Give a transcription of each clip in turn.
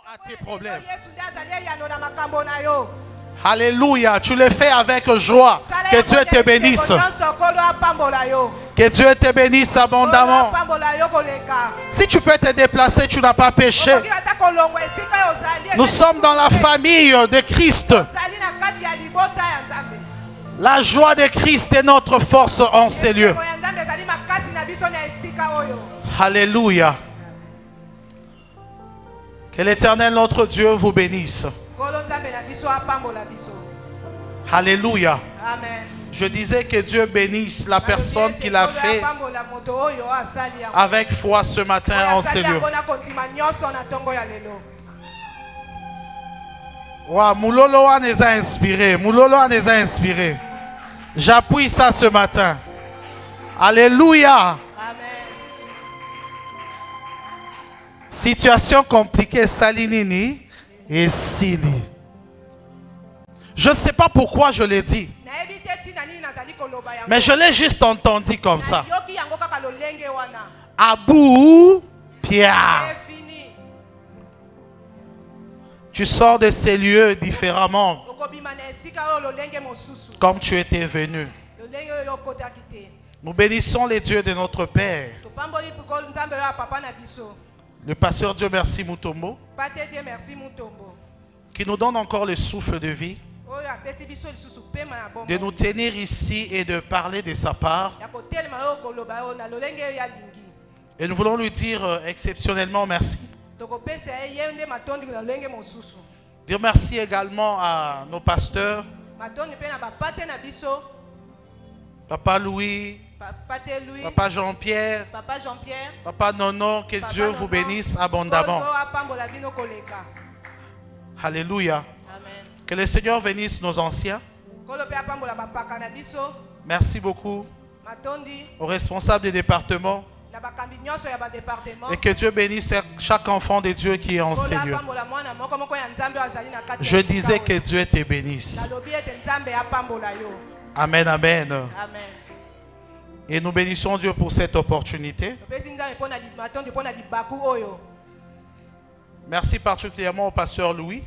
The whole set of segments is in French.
à tes problèmes. Alléluia, tu le fais avec joie. Que Dieu te bénisse. Que Dieu te bénisse abondamment. Si tu peux te déplacer, tu n'as pas péché. Nous sommes dans la famille de Christ. La joie de Christ est notre force en ces lieux. Alléluia. Que l'Éternel notre Dieu vous bénisse. Alléluia. Amen. Je disais que Dieu bénisse la personne qui l'a fait avec foi ce matin en ces lieux. Wow, Mouloloa nous a inspirés. Mouloloa nous a inspirés. J'appuie ça ce matin. Alléluia. Situation compliquée, Salinini et Sili. Je ne sais pas pourquoi je l'ai dit. Mais je l'ai juste entendu comme ça. Abou Pierre. Tu sors de ces lieux différemment. Comme tu étais venu. Nous bénissons les dieux de notre Père. Le pasteur Dieu merci Mutombo. Qui nous donne encore le souffle de vie. De nous tenir ici et de parler de sa part. Et nous voulons lui dire exceptionnellement merci. Dire merci également à nos pasteurs. Papa Louis, Papa Jean-Pierre, Papa Nono, que Dieu vous bénisse abondamment. Alléluia. Que le Seigneur bénisse nos anciens. Merci beaucoup aux responsables des départements. Et que Dieu bénisse chaque enfant de Dieu qui est en ces lieux. Je disais que Dieu te bénisse. Amen, amen. Et nous bénissons Dieu pour cette opportunité. Merci particulièrement au pasteur Louis.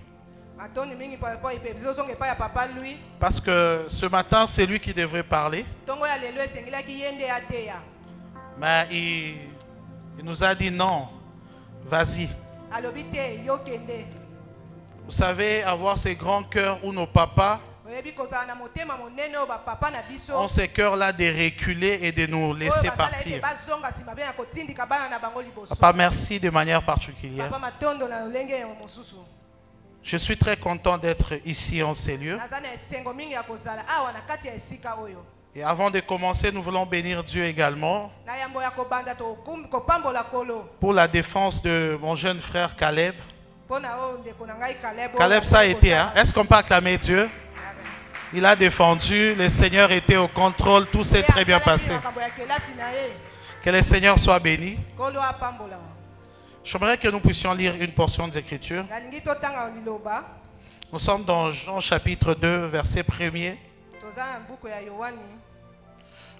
Parce que ce matin, c'est lui qui devrait parler. Mais il nous a dit non, vas-y. Vous savez, avoir ces grands cœurs où nos papas ont ces cœurs-là de reculer et de nous laisser partir. Papa, merci de manière particulière. Je suis très content d'être ici en ces lieux. Et avant de commencer, nous voulons bénir Dieu également pour la défense de mon jeune frère Caleb. Caleb, ça a été. Hein? Est-ce qu'on peut acclamer Dieu? Il a défendu, le Seigneur était au contrôle, tout s'est très bien passé. Que le Seigneur soit béni. J'aimerais que nous puissions lire une portion des Écritures. Nous sommes dans Jean chapitre 2, verset 1er.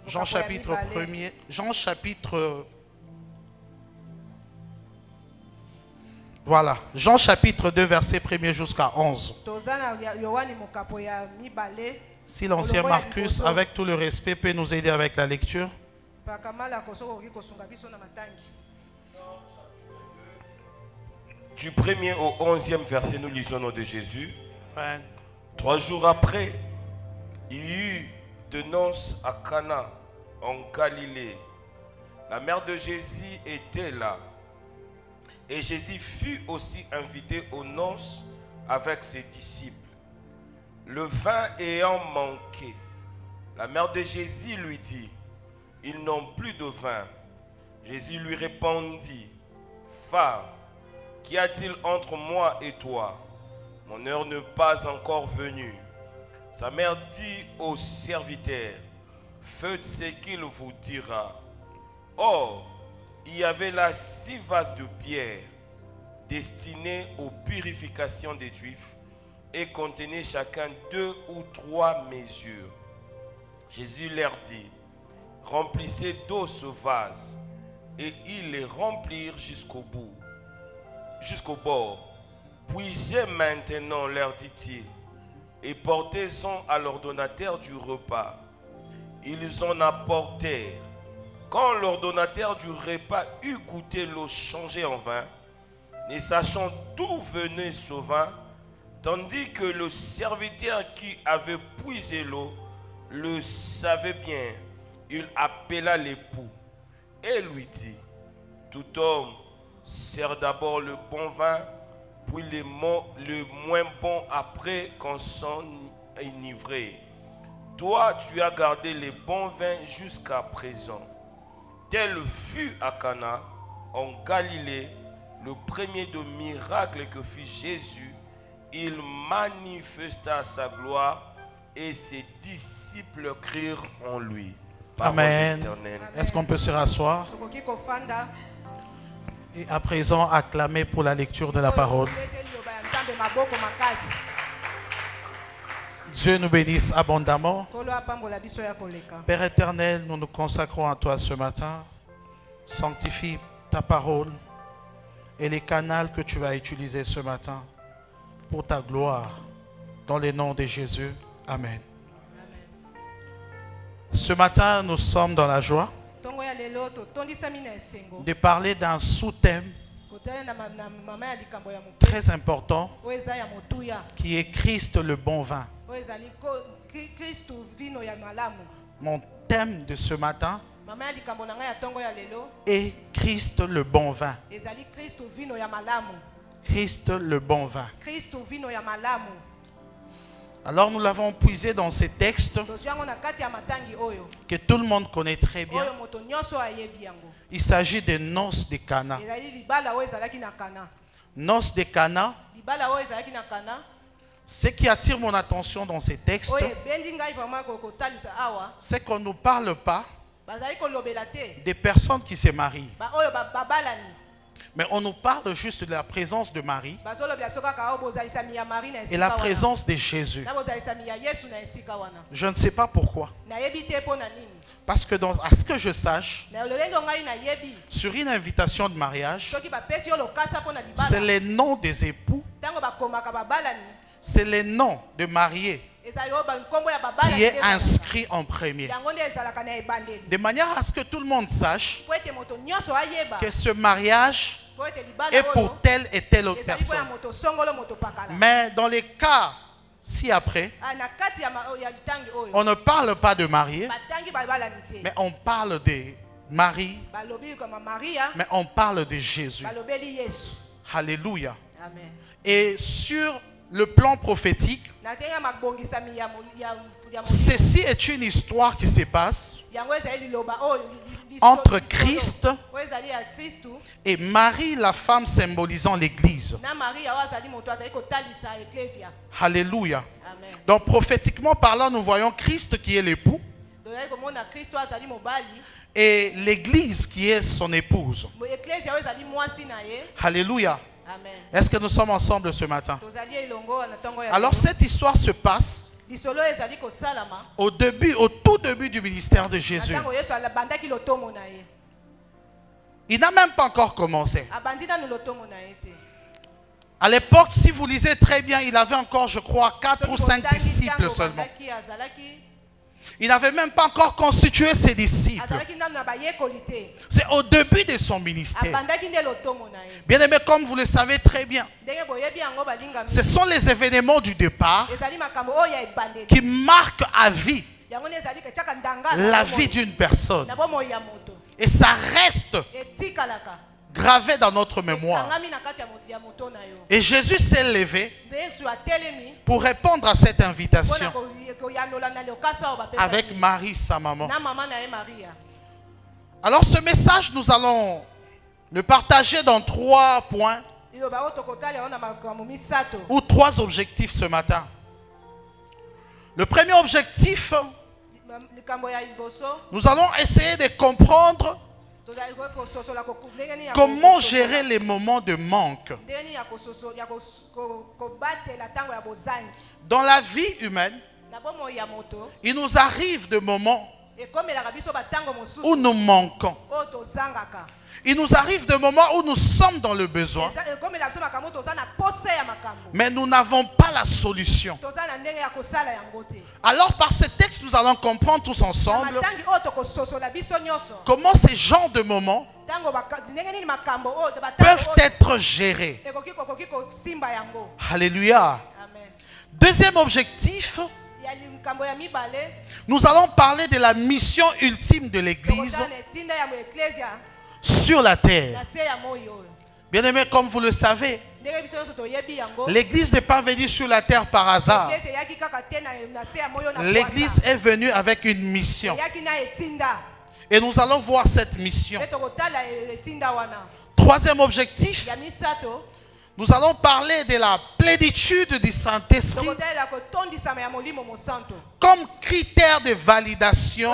Jean chapitre 1er. Jean chapitre... Voilà. Jean chapitre 2, verset 1er jusqu'à 11. Si l'ancien Marcus, avec tout le respect, peut nous aider avec la lecture. Du 1er au 11e verset, nous lisons au nom de Jésus. Ouais. 3 jours après, il y eut de noces à Cana, en Galilée. La mère de Jésus était là. Et Jésus fut aussi invité aux noces avec ses disciples. Le vin ayant manqué, la mère de Jésus lui dit, « Ils n'ont plus de vin. » Jésus lui répondit, « Femme, qu'y a-t-il entre moi et toi? Mon heure n'est pas encore venue. » Sa mère dit au serviteur, « Faites ce qu'il vous dira. » Or, il y avait là 6 vases de pierre destinés aux purifications des Juifs et contenaient chacun 2 ou 3 mesures. Jésus leur dit, « Remplissez d'eau ce vase. » Et ils les remplirent jusqu'au bout, jusqu'au bord. Puisez maintenant, leur dit-il, et portez-en à l'ordonnateur du repas. Ils en apportèrent. Quand l'ordonnateur du repas eut goûté l'eau changée en vin, ne sachant d'où venait ce vin, tandis que le serviteur qui avait puisé l'eau le savait bien, il appela l'époux et lui dit, tout homme sert d'abord le bon vin, puis le moins bon après qu'on s'en enivré. Toi, tu as gardé les bons vins jusqu'à présent. Tel fut à Cana, en Galilée, le premier de miracles que fit Jésus. Il manifesta sa gloire et ses disciples crurent en lui. Parole Amen. Est-ce qu'on peut se rasseoir? Et à présent, acclamer pour la lecture de la parole. Dieu nous bénisse abondamment. Père éternel, nous nous consacrons à toi ce matin. Sanctifie ta parole et les canaux que tu vas utiliser ce matin pour ta gloire. Dans le nom de Jésus. Amen. Ce matin, nous sommes dans la joie de parler d'un sous-thème très important qui est Christ le bon vin. Mon thème de ce matin est Christ le bon vin. Christ le bon vin. Alors nous l'avons puisé dans ces textes que tout le monde connaît très bien. Il s'agit des noces de Cana. Noces de Cana. Ce qui attire mon attention dans ces textes, c'est qu'on ne nous parle pas des personnes qui se marient. Mais on nous parle juste de la présence de Marie et la présence de Jésus. Je ne sais pas pourquoi. Parce que à ce que je sache, sur une invitation de mariage, c'est les noms des époux, c'est les noms de mariés qui est inscrit en premier. De manière à ce que tout le monde sache que ce mariage est pour telle et telle autre personne. Mais dans les cas ci-après, on ne parle pas de mariés, mais on parle de Marie, mais on parle de Jésus. Alléluia. Et sur le plan prophétique, ceci est une histoire qui se passe entre Christ et Marie, la femme symbolisant l'Église. Alléluia. Donc prophétiquement parlant, nous voyons Christ qui est l'époux et l'Église qui est son épouse. Alléluia. Est-ce que nous sommes ensemble ce matin? Alors cette histoire se passe au tout début du ministère de Jésus. Il n'a même pas encore commencé. À l'époque, si vous lisez très bien, il avait encore, je crois, 4 ou 5 disciples seulement. Il n'avait même pas encore constitué ses disciples. C'est au début de son ministère. Bien aimé, comme vous le savez très bien, ce sont les événements du départ qui marquent à vie la vie d'une personne. Et ça reste gravé dans notre mémoire. Et Jésus s'est levé pour répondre à cette invitation avec Marie, sa maman. Alors ce message, nous allons le partager dans 3 points ou 3 objectifs ce matin. Le premier objectif, nous allons essayer de comprendre comment gérer les moments de manque. Dans la vie humaine, il nous arrive de moments où nous manquons. Il nous arrive de moments où nous sommes dans le besoin. Mais nous n'avons pas la solution. Alors par ce texte, nous allons comprendre tous ensemble comment ces genres de moments peuvent être gérés. Alléluia. Deuxième objectif, nous allons parler de la mission ultime de l'Église sur la terre. Bien-aimés, comme vous le savez, l'Église n'est pas venue sur la terre par hasard. L'Église est venue avec une mission. Et nous allons voir cette mission. Troisième objectif, nous allons parler de la plénitude du Saint-Esprit comme critère de validation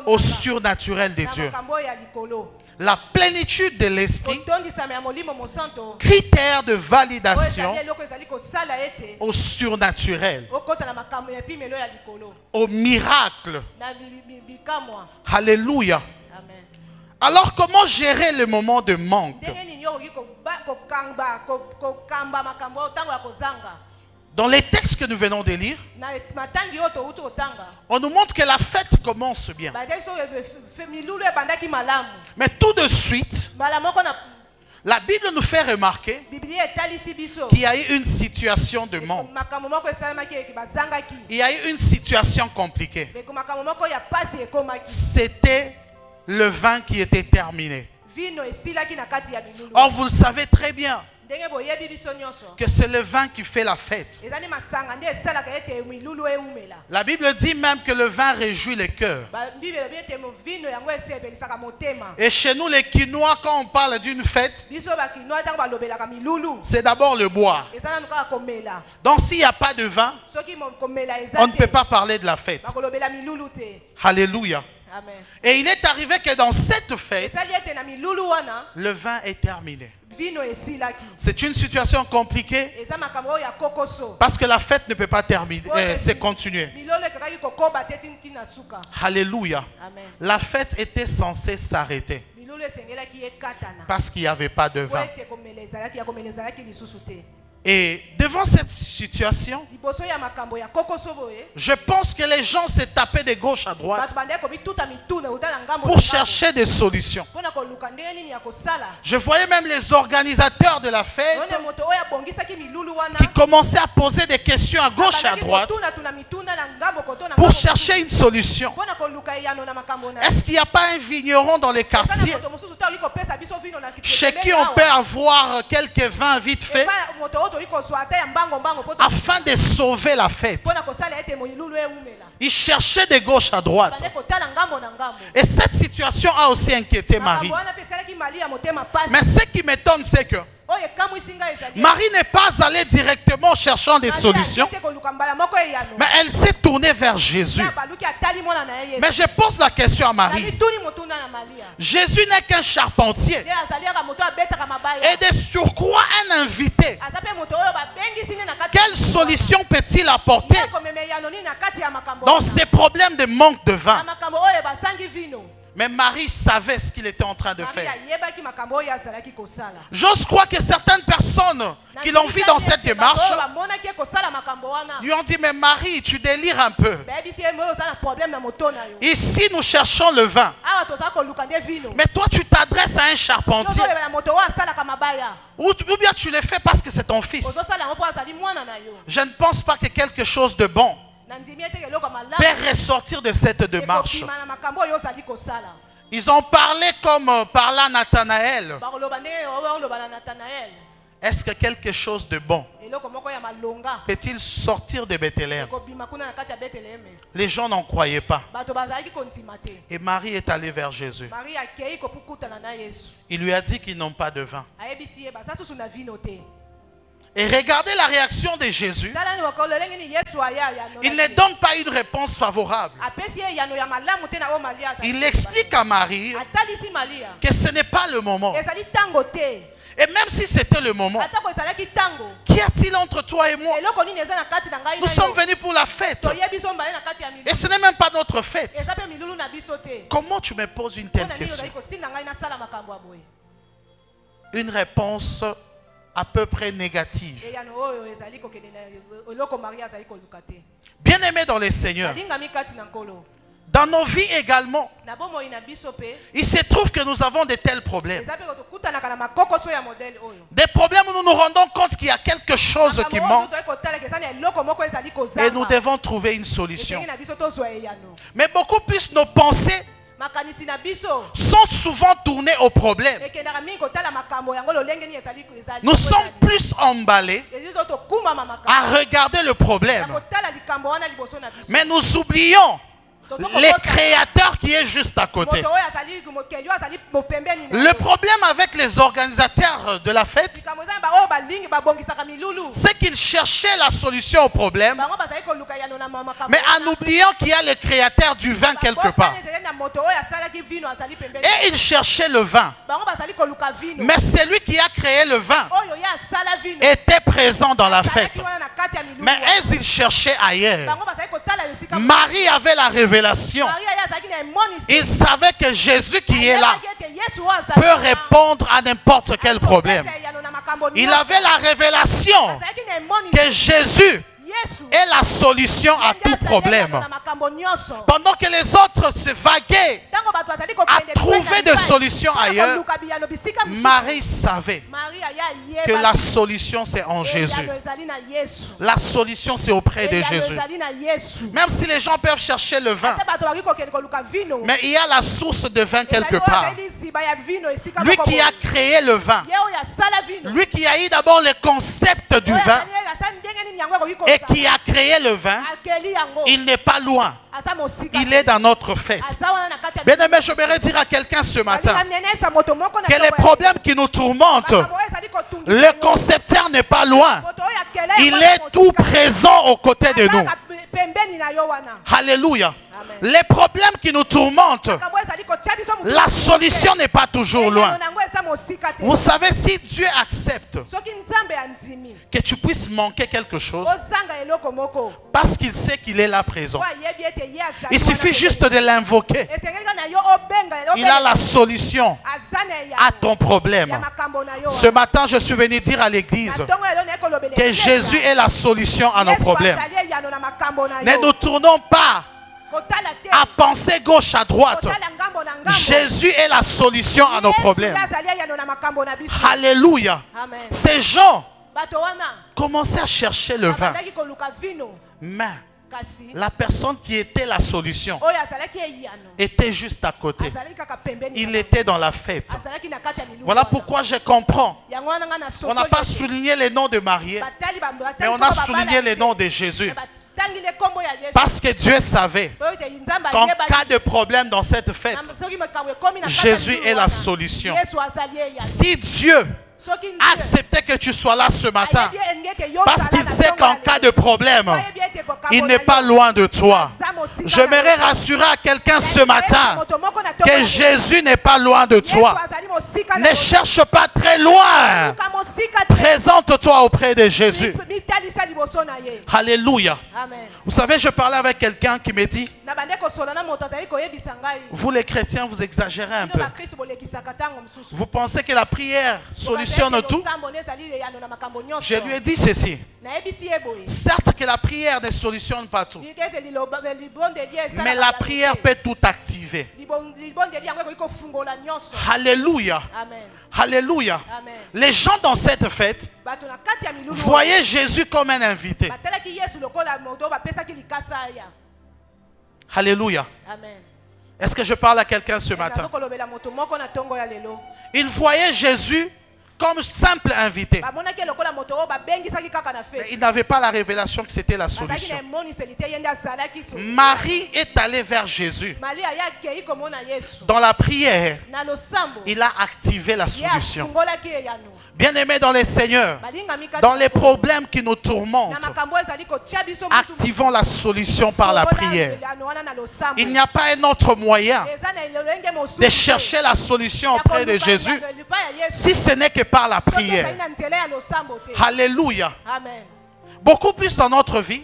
au surnaturel de Dieu. La plénitude de l'Esprit, critère de validation au surnaturel, au miracle. Alléluia. Alors comment gérer le moment de manque? Dans les textes que nous venons de lire, on nous montre que la fête commence bien. Mais tout de suite, la Bible nous fait remarquer qu'il y a eu une situation de manque. Il y a eu une situation compliquée. C'était le vin qui était terminé. Or, vous le savez très bien que c'est le vin qui fait la fête. La Bible dit même que le vin réjouit les cœurs. Et chez nous les Quinois, quand on parle d'une fête, c'est d'abord le boire. Donc s'il n'y a pas de vin, on ne peut pas parler de la fête. Alléluia. Amen. Et il est arrivé que dans cette fête, le vin est terminé. C'est une situation compliquée parce que la fête ne peut pas terminer, se continuer. Alléluia. Amen. La fête était censée s'arrêter parce qu'il n'y avait pas de vin. Et devant cette situation, je pense que les gens s'est tapé de gauche à droite pour chercher des solutions. Je voyais même les organisateurs de la fête qui commençaient à poser des questions à gauche et à droite pour chercher une solution. Est-ce qu'il n'y a pas un vigneron dans les quartiers chez qui on peut avoir quelques vins vite fait afin de sauver la fête? Il cherchait de gauche à droite. Et cette situation a aussi inquiété Marie. Mais ce qui m'étonne, c'est que Marie n'est pas allée directement cherchant des solutions, mais elle s'est tournée vers Jésus. Mais je pose la question à Marie. Jésus n'est qu'un charpentier et de surcroît un invité. Quelle solution peut-il apporter dans ces problèmes de manque de vin? Mais Marie savait ce qu'il était en train de faire. J'ose croire que certaines personnes qui l'ont vu dans cette démarche lui ont dit: mais Marie, tu délires un peu. Ici, nous cherchons le vin. Mais toi, tu t'adresses à un charpentier. Ou bien tu le fais parce que c'est ton fils. Je ne pense pas que quelque chose de bon peut ressortir de cette démarche. Ils ont parlé comme parla Nathanaël. Est-ce que quelque chose de bon peut-il sortir de Bethléem? Les gens n'en croyaient pas. Et Marie est allée vers Jésus. Il lui a dit qu'ils n'ont pas de vin. Et regardez la réaction de Jésus. Il ne donne pas une réponse favorable. Il explique à Marie que ce n'est pas le moment. Et même si c'était le moment, qu'y a-t-il entre toi et moi? Nous sommes venus pour la fête. Et ce n'est même pas notre fête. Comment tu me poses une telle question? Une réponse à peu près négative. Bien-aimés dans les Seigneurs, dans nos vies également, il se trouve que nous avons de tels problèmes. Des problèmes où nous nous rendons compte qu'il y a quelque chose qui manque et nous devons trouver une solution. Mais beaucoup plus nos pensées sont souvent tournées au problème. Nous sommes plus emballés à regarder le problème. Mais nous oublions le créateur qui est juste à côté. Le problème avec les organisateurs de la fête, c'est qu'ils cherchaient la solution au problème, mais en oubliant qu'il y a le créateur du vin quelque part. Et ils cherchaient le vin. Mais celui qui a créé le vin était présent dans la fête. Mais ils cherchaient ailleurs. Marie avait la révélation. Il savait que Jésus qui est là peut répondre à n'importe quel problème. Il avait la révélation que Jésus est la solution à tout problème. Pendant que les autres se vaguaient à trouver des solutions ailleurs, Marie savait que la solution c'est en Jésus. La solution c'est auprès de Jésus. Même si les gens peuvent chercher le vin, mais il y a la source de vin quelque part. Lui qui a créé le vin, lui qui a eu d'abord le concept du vin et qui a créé le vin, il n'est pas loin. Il est dans notre fête. Bien aimé, je voudrais dire à quelqu'un ce matin que les problèmes qui nous tourmentent, le concepteur n'est pas loin. Il est tout présent aux côtés de nous. Alléluia. Les problèmes qui nous tourmentent, la solution n'est pas toujours loin. Vous savez, si Dieu accepte que tu puisses manquer quelque chose, parce qu'il sait qu'il est là présent, il suffit juste de l'invoquer. Il a la solution à ton problème. Ce matin, je suis venu dire à l'église que Jésus est la solution à nos problèmes. Ne nous tournons pas à penser gauche à droite. Jésus est la solution à nos problèmes. Alléluia. Ces gens commençaient à chercher le vin. Mais la personne qui était la solution était juste à côté. Il était dans la fête. Voilà pourquoi je comprends. On n'a pas souligné les noms de mariés, mais on a souligné les noms de Jésus. Parce que Dieu savait qu'en cas de problème dans cette fête, Jésus est la solution. Si Dieu a accepté que tu sois là ce matin, parce qu'il sait qu'en cas de problème, il n'est pas loin de toi. J'aimerais rassurer à quelqu'un ce matin que Jésus n'est pas loin de toi. Ne cherche pas très loin. Présente-toi auprès de Jésus. Alléluia. Vous savez, je parlais avec quelqu'un qui me dit, vous les chrétiens, vous exagérez un peu. Vous pensez que la prière solutionne tout? Je lui ai dit ceci. Certes que la prière ne solutionne pas tout, mais la prière peut tout activer. Alléluia. Alléluia. Les gens dans cette fête voyaient Jésus comme un invité. Alléluia. Est-ce que je parle à quelqu'un ce matin? Ils voyaient Jésus comme simple invité. Mais il n'avait pas la révélation que c'était la solution. Marie est allée vers Jésus. Dans la prière, il a activé la solution. Bien-aimés dans les seigneurs, dans les problèmes qui nous tourmentent, activons la solution par la prière. Il n'y a pas un autre moyen de chercher la solution auprès de Jésus si ce n'est que par la prière. Alléluia. Beaucoup plus dans notre vie.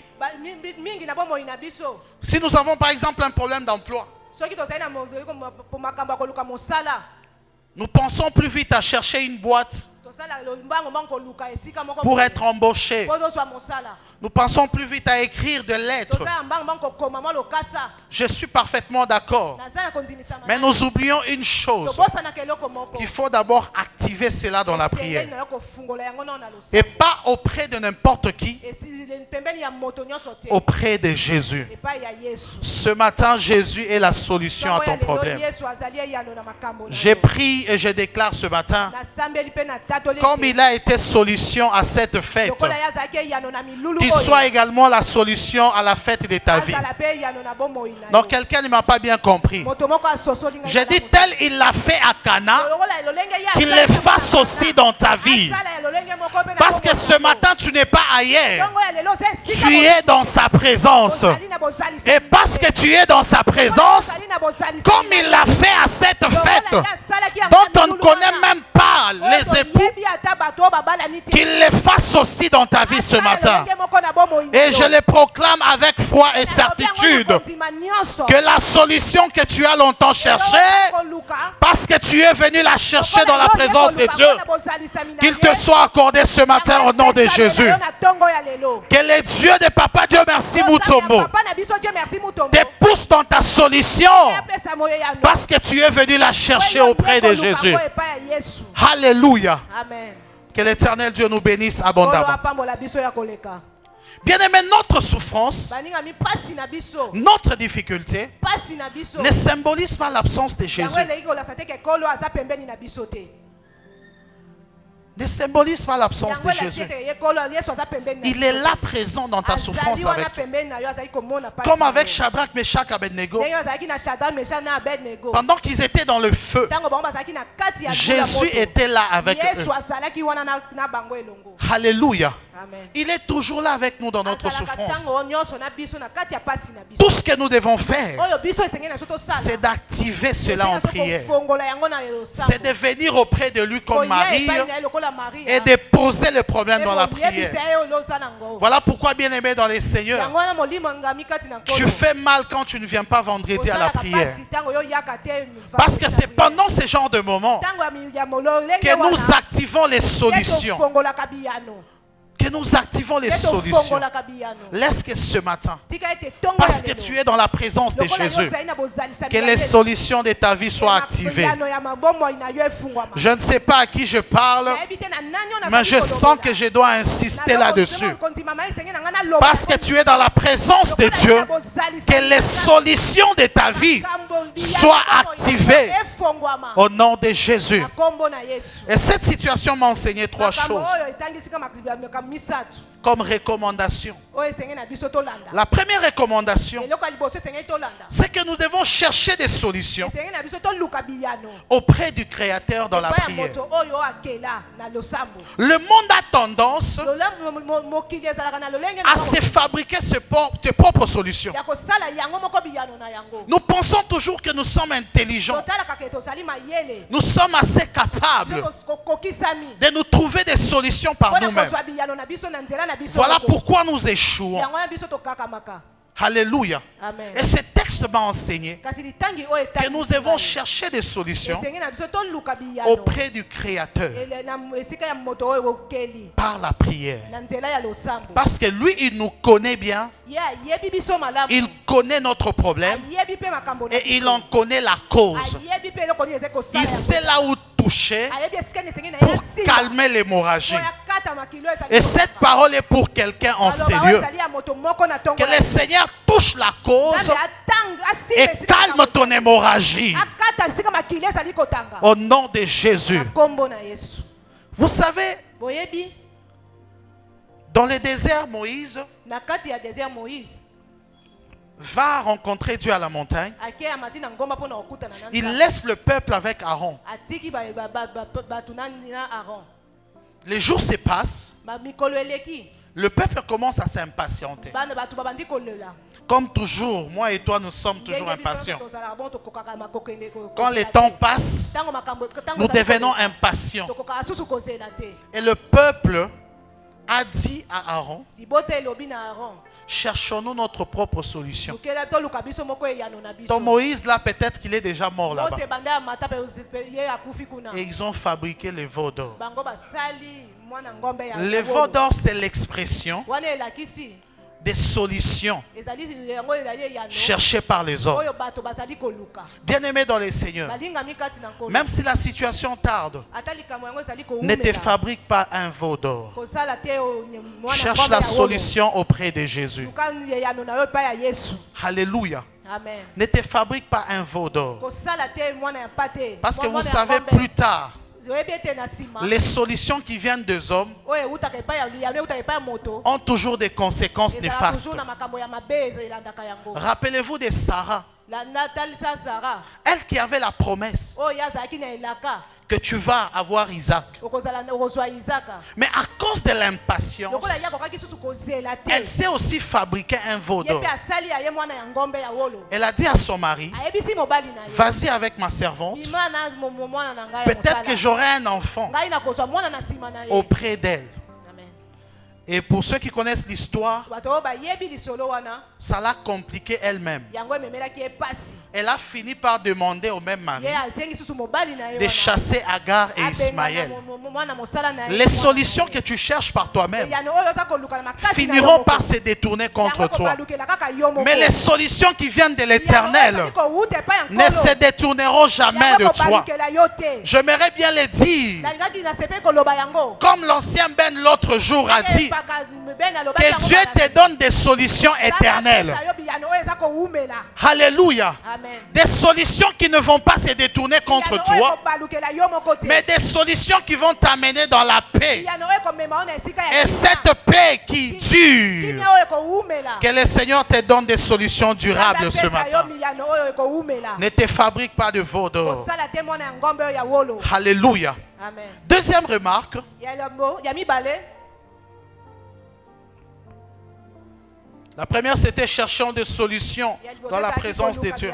Si nous avons par exemple un problème d'emploi, nous pensons plus vite à chercher une boîte pour être embauchés. Nous pensons plus vite à écrire de lettres. Je suis parfaitement d'accord. Mais nous oublions une chose. Il faut d'abord activer cela dans la prière. Et pas auprès de n'importe qui. Auprès de Jésus. Ce matin, Jésus est la solution à ton problème. J'ai prié et je déclare ce matin, comme il a été solution à cette fête, qu'il soit également la solution à la fête de ta vie. Donc quelqu'un ne m'a pas bien compris. J'ai dit tel il l'a fait à Cana, qu'il le fasse aussi dans ta vie. Parce que ce matin tu n'es pas ailleurs. Tu es dans sa présence. Et parce que tu es dans sa présence, comme il l'a fait à cette fête, dont on ne connaît même pas les époux, qu'il le fasse aussi dans ta vie ce matin. Et je le proclame avec foi et certitude que la solution que tu as longtemps cherchée, parce que tu es venu la chercher dans la présence de Dieu, qu'il te soit accordé ce matin au nom de Jésus. Que le Dieu de Papa Dieu merci Mutombo te pousse dans ta solution, parce que tu es venu la chercher auprès de Jésus. Alléluia. Que l'Éternel Dieu nous bénisse abondamment. Bien-aimé, notre souffrance, notre difficulté ne symbolise pas l'absence de Jésus. Ne symbolise pas l'absence de Jésus. Il est là présent dans ta souffrance avec toi. Comme avec Shadrach, Meshach, Abednego. Pendant qu'ils étaient dans le feu, Jésus était là avec eux. Alléluia. Il est toujours là avec nous dans notre souffrance. Tout ce que nous devons faire, c'est d'activer cela en prière. C'est de venir auprès de lui comme Marie et de poser le problème dans la prière. Voilà pourquoi, bien-aimé dans les Seigneurs, tu fais mal quand tu ne viens pas vendredi à la prière. Parce que c'est pendant ce genre de moments que nous activons les solutions. Que nous activons les solutions. Laisse que ce matin, parce que tu es dans la présence de Jésus, que les solutions de ta vie soient activées. Je ne sais pas à qui je parle, mais je sens que je dois insister là-dessus. Parce que tu es dans la présence de Dieu, que les solutions de ta vie soient activées au nom de Jésus. Et cette situation m'a enseigné trois choses. Comme recommandation. La première recommandation, c'est que nous devons chercher des solutions auprès du Créateur dans la prière. Le monde a tendance à se fabriquer ses propres solutions. Nous pensons toujours que nous sommes intelligents. Nous sommes assez capables de nous trouver des solutions par nous-mêmes. Voilà pourquoi nous échouons. Alléluia. Et ce texte m'a enseigné que nous devons chercher des solutions auprès du Créateur par la prière. Parce que lui, il nous connaît bien. Il connaît notre problème et il en connaît la cause. Il sait là où toucher pour calmer l'hémorragie. Et cette parole est pour quelqu'un en ces lieux. Que le Seigneur touche la cause et calme ton hémorragie. Au nom de Jésus. Vous savez, dans le désert, Moïse va rencontrer Dieu à la montagne. Il laisse le peuple avec Aaron. Les jours se passent. Le peuple commence à s'impatienter. Comme toujours, moi et toi, nous sommes toujours impatients. Quand le temps passe, nous devenons impatients. Et le peuple a dit à Aaron, cherchons-nous notre propre solution. Ton Moïse là, peut-être qu'il est déjà mort là-bas. Et ils ont fabriqué les veaux d'or. Les veaux d'or, c'est l'expression des solutions cherchées par les hommes. Bien-aimés dans les seigneurs, même si la situation tarde, ne te fabrique pas un veau d'or. Cherche la solution auprès de Jésus. Alléluia. Amen. Ne te fabrique pas un veau d'or. Parce que vous savez, plus tard, les solutions qui viennent des hommes ont toujours des conséquences néfastes. Rappelez-vous de Sarah. Elle qui avait la promesse que tu vas avoir Isaac. Mais à cause de l'impatience, elle s'est aussi fabriqué un veau d'or. Elle a dit à son mari, vas-y avec ma servante. Peut-être que j'aurai un enfant auprès d'elle. Et pour ceux qui connaissent l'histoire, ça l'a compliqué elle-même. Elle a fini par demander au même mari de chasser Agar et Ismaël. Les solutions que tu cherches par toi-même finiront par se détourner contre toi. Mais les solutions qui viennent de l'Éternel ne se détourneront jamais de toi. J'aimerais bien le dire, comme l'ancien Ben l'autre jour a dit, que Dieu te donne des solutions éternelles. Alléluia. Des solutions qui ne vont pas se détourner contre toi, mais des solutions qui vont t'amener dans la paix. Et cette paix qui dure, que le Seigneur te donne des solutions durables ce matin. Ne te fabrique pas de veau d'or. Alléluia. Deuxième remarque. La première, c'était cherchant des solutions dans la présence de Dieu.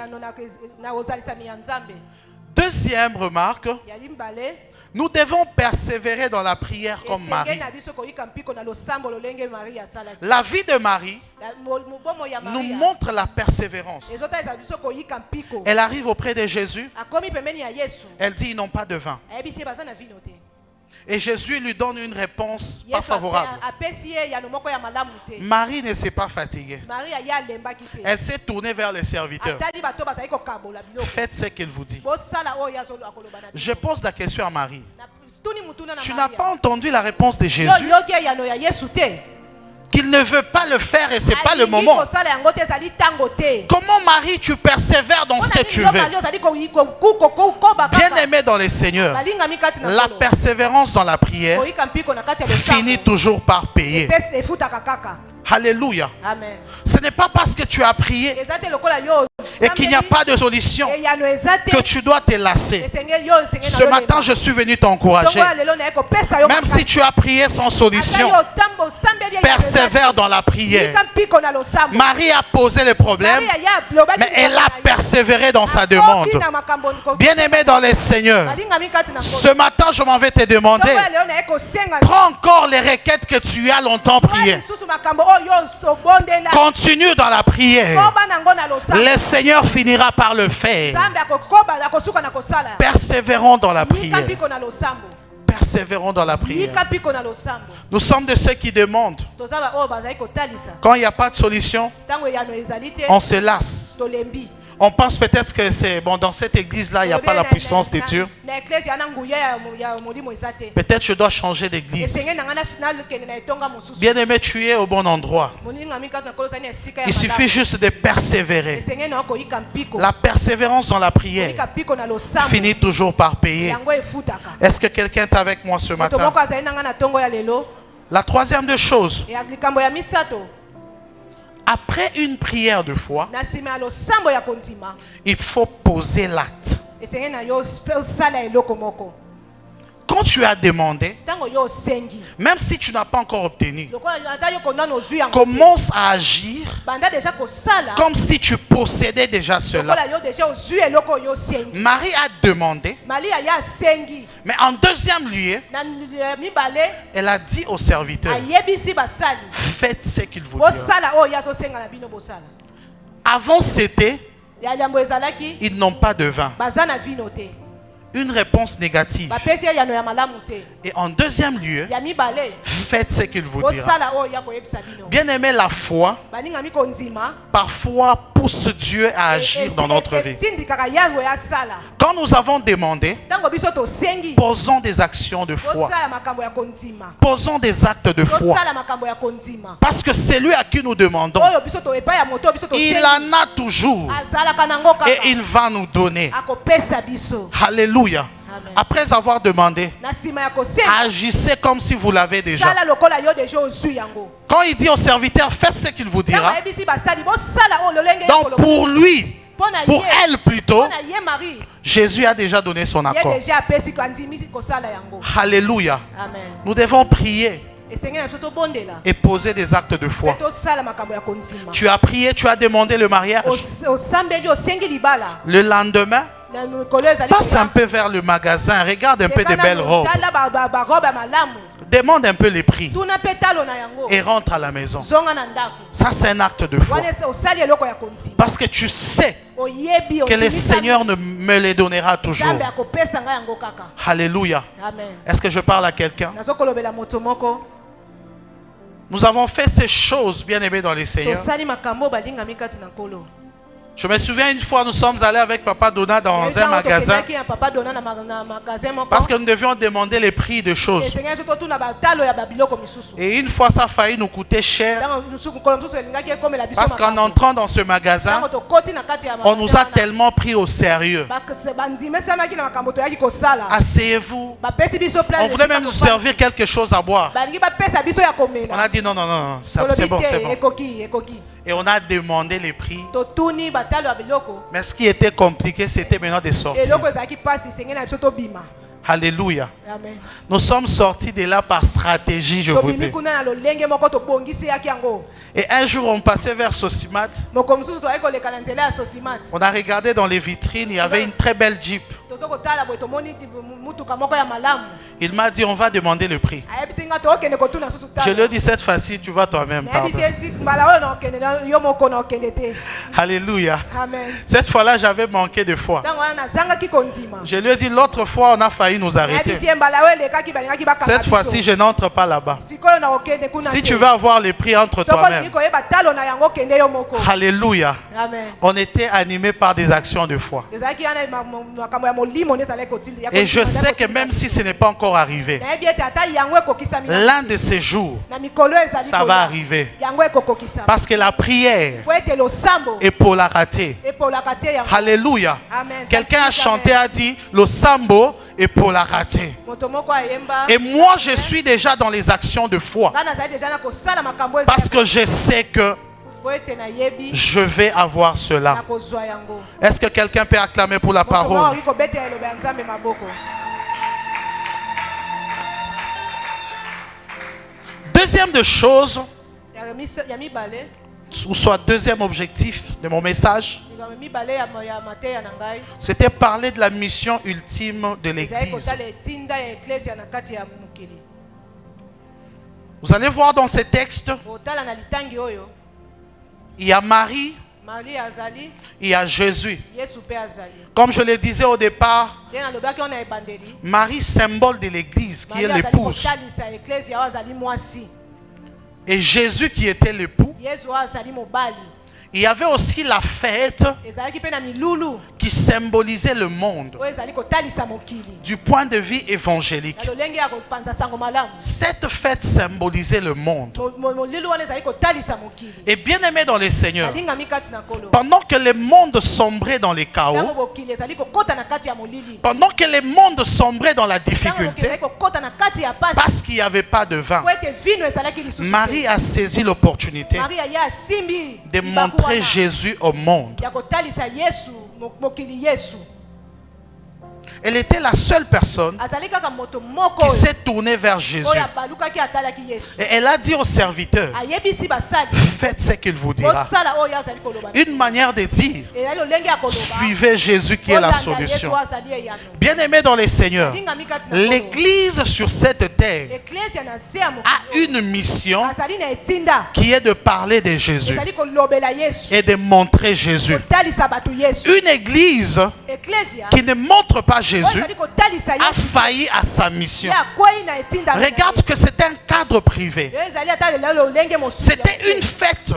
Deuxième remarque, nous devons persévérer dans la prière comme Marie. La vie de Marie nous montre la persévérance. Elle arrive auprès de Jésus. Elle dit, ils n'ont pas de vin. Et Jésus lui donne une réponse pas favorable. Marie ne s'est pas fatiguée. Elle s'est tournée vers les serviteurs. Faites ce qu'il vous dit. Je pose la question à Marie. Tu n'as pas entendu la réponse de Jésus? Qu'il ne veut pas le faire et ce n'est pas le moment. Comment, Marie, tu persévères dans ce que tu veux? Bien aimé dans les seigneurs, la persévérance dans la prière finit toujours par payer. Alléluia. Amen. Ce n'est pas parce que tu as prié et qu'il n'y a pas de solution que tu dois te lasser. Ce matin, je suis venu t'encourager. Même si tu as prié sans solution, persévère dans la prière. Marie a posé le problème, mais elle a persévéré dans sa demande. Bien-aimé dans les seigneurs, ce matin, je m'en vais te demander, prends encore les requêtes que tu as longtemps priées. Continue dans la prière. Le Seigneur finira par le faire. Persévérons dans la prière. Persévérons dans la prière. Nous sommes de ceux qui demandent. Quand il n'y a pas de solution, on se lasse. On pense peut-être que c'est bon, dans cette église-là, il n'y a pas la puissance de Dieu. Peut-être je dois changer d'église. Bien-aimé, tu es au bon endroit. Il suffit juste de persévérer. La persévérance dans la prière finit toujours par payer. Est-ce que quelqu'un est avec moi ce matin? La troisième des choses. Après une prière de foi, il faut poser l'acte. Quand tu as demandé, même si tu n'as pas encore obtenu, commence à agir comme si tu possédais déjà cela. Marie a demandé, mais en deuxième lieu, elle a dit aux serviteurs, faites ce qu'il vous dira. Avant c'était, ils n'ont pas de vin. Une réponse négative. Et en deuxième lieu, faites ce qu'il vous dira. Bien aimé, la foi parfois pousse Dieu à agir dans notre vie. Quand nous avons demandé, posons des actions de foi. Posons des actes de foi. Parce que celui à qui nous demandons, il en a toujours. Et il va nous donner. Alléluia. Amen. Après avoir demandé, agissez comme si vous l'avez déjà. Quand il dit au serviteur, faites ce qu'il vous dira. Donc pour lui, pour elle plutôt, Jésus a déjà donné son accord. Alléluia. Amen. Nous devons prier et poser des actes de foi. Tu as prié, tu as demandé le mariage. Le lendemain, passe un peu vers le magasin, regarde un peu de belles robes. Demande un peu les prix et rentre à la maison. Ça, c'est un acte de foi. Parce que tu sais que le Seigneur me les donnera toujours. Alléluia. Est-ce que je parle à quelqu'un? Nous avons fait ces choses, bien aimés dans les Seigneurs. Je me souviens une fois, nous sommes allés avec Papa Dona dans un magasin parce que nous devions demander les prix de choses. Et une fois, ça a failli nous coûter cher parce qu'en entrant dans ce magasin, on nous a tellement pris au sérieux. Asseyez-vous. On voulait même nous servir quelque chose à boire. On a dit non, non, non, c'est bon, c'est bon. Et on a demandé les prix. Mais ce qui était compliqué, c'était maintenant de sortir. Alléluia. Amen. Nous sommes sortis de là par stratégie, je vous dis. Et un jour, on passait vers Sosimat. On a regardé dans les vitrines, il y avait une très belle Jeep. Il m'a dit, on va demander le prix. Je lui ai dit, cette fois-ci, tu vas toi-même. Alléluia. Amen. Cette fois-là, j'avais manqué de foi. Je lui ai dit, l'autre fois, on a failli nous arrêter. Cette fois-ci, je n'entre pas là-bas. Si tu veux avoir les prix, entre toi-même. Alléluia. Amen. On était animés par des actions de foi. Et je sais que même si ce n'est pas encore arrivé, l'un de ces jours, ça va arriver. Parce que la prière est pour la rater. Alléluia. Quelqu'un a chanté, a dit, le sambo est pour la rater. Et moi, je suis déjà dans les actions de foi. Parce que je sais que je vais avoir cela. Est-ce que quelqu'un peut acclamer pour la parole? Deuxième de choses, ou soit deuxième objectif de mon message, c'était parler de la mission ultime de l'Église. Vous allez voir dans ces textes, il y a Marie, il y a Jésus. Comme je le disais au départ, Marie, symbole de l'Église, qui est l'épouse. Et Jésus qui était l'époux. Il y avait aussi la fête qui symbolisait le monde du point de vue évangélique. Cette fête symbolisait le monde. Et bien aimé dans les Seigneurs, pendant que le monde sombrait dans les chaos, pendant que le monde sombrait dans la difficulté, parce qu'il n'y avait pas de vin, Marie a saisi l'opportunité de montrer Jésus au monde. Elle était la seule personne qui s'est tournée vers Jésus. Et elle a dit au serviteur, faites ce qu'il vous dira. Une manière de dire, suivez Jésus qui est la solution. Bien-aimés dans les Seigneurs, l'Église sur cette terre a une mission qui est de parler de Jésus et de montrer Jésus. Une Église qui ne montre pas Jésus a failli à sa mission. Regarde que c'est un cadre privé. C'était une fête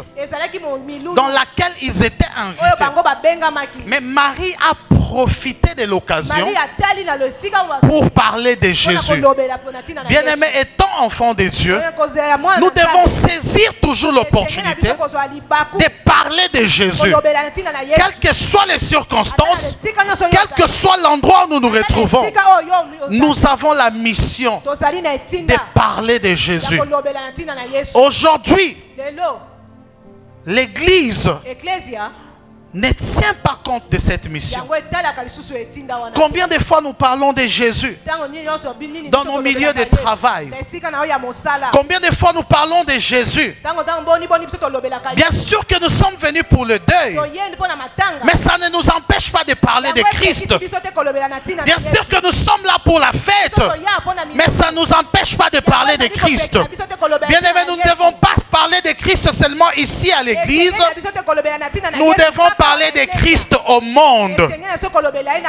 dans laquelle ils étaient invités. Mais Marie a profité de l'occasion pour parler de Jésus. Bien-aimés, étant enfants de Dieu, nous devons saisir toujours l'opportunité de parler de Jésus. Quelles que soient les circonstances, quel que soit l'endroit où nous nous retrouvons, nous avons la mission de parler de Jésus. Aujourd'hui, l'Église ne tient pas compte de cette mission. Combien de fois nous parlons de Jésus dans nos milieux de travail? Combien de fois nous parlons de Jésus? Bien sûr que nous sommes venus pour le deuil, mais ça ne nous empêche pas de parler de Christ. Bien sûr que nous sommes là pour la fête, mais ça ne nous empêche pas de parler de Christ. Bien aimé, nous ne devons pas parler de Christ seulement ici à l'église. Nous devons parler de Christ au monde.